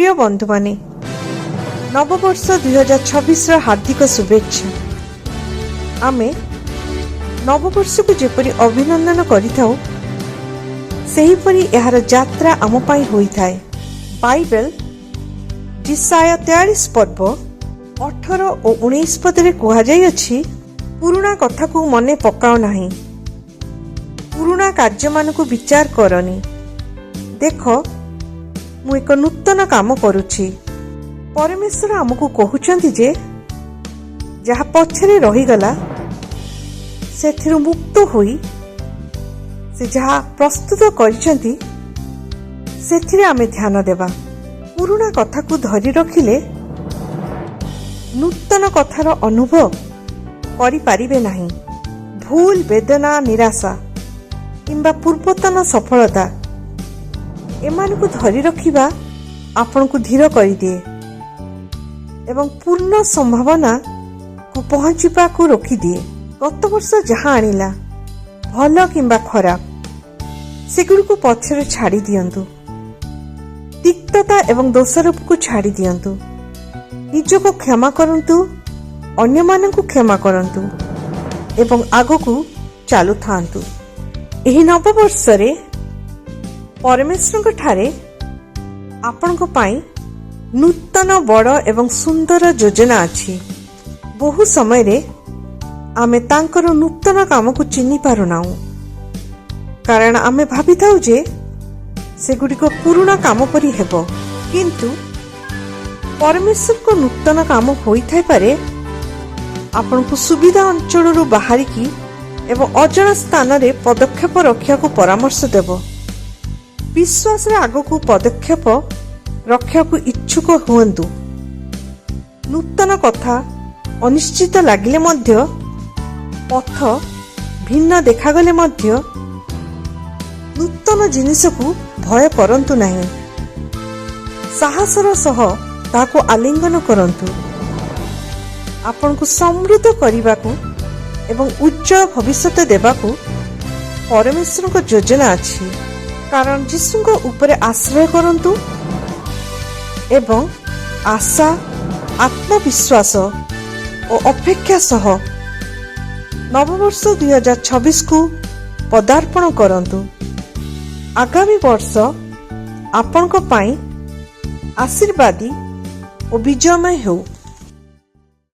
प्रिय बंधु माने नववर्ष 2026 हार्दिक शुभेच्छा। आमे नववर्ष को जेपरी अभिनंदन करिथाउ सेहीपरि एहार यात्रा आम पाई होइथाए। बाइबल जिसाया 43 पर्व 18 और 19 पदरे कुहा जाई अछि, पुराना कथा को मने पकाओ नाही, पुराना कार्य मान को विचार करनी। देखो मु एक नूतन काम करुछि। परमेश्वर आमको कहउचंती जे जहा पछरे रहीगला सेथिरु मुक्त होई से जहा प्रस्तुत करिसंती सेथिरे आमे ध्यान देबा। पुराना कथा को धरि रखिले नूतन कथार अनुभव करि पारिबे नाही। भूल, वेदना, निराशा किंबा पूर्वतन सफलता एमानकु धरि रखिबा आपनकु धीर करिदिए एवं पूर्ण संभावना को पहुंचीबा को रोकिदिए। गत वर्ष जहाँ आनिला भल किंबा खराब सेगुड़िको पछरे छाड़ी दियंतु। तिक्तता एवं दोषारोप को छाड़ी दियंतु। निजको क्षमा करंतु, अन्य मानकु क्षमा करंतु एवं आगकु चालू थांतु। एही नववर्ष रे परमेश्वर ठारे आपनको पाई नूतन बड़ एवं सुंदर योजना अछि। बहु समय रे आमे तांकर नूतन काम को चिन्हि पारुनाउ, कारण आमे भाबी थाउ जे सेगुडी को पुराना काम परि हेबो। किंतु परमेश्वर को नूतन काम होई थाई पारे आपनको सुविधा अंचल रु बाहरी की एवं अजଣା स्थान रे पदक्षेप रखिया को परामर्श देबो। विश्वास रे आगो को पदक्षेप रखिया को इच्छुक हुअन्तु। नूतन कथा अनिश्चित लागिले मध्य, पथ भिन्न देखागले मध्य नूतन जिनिस को भय करंतु नाही। साहसर सह ताको आलिंगन करंतु। आपनको समृद्ध करिबाकू एवं उज्जवल भविष्य देबाकू परमेश्वर को योजना अछि। कारण जीशुଙ୍କ उपरे आश्रय करंतु एवं आशा, आत्मविश्वास और अपेक्षा सह नववर्ष 2026 को पदार्पण करंतु। आगामी वर्ष आपनको पाई आशीर्वादी और विजयमय हो।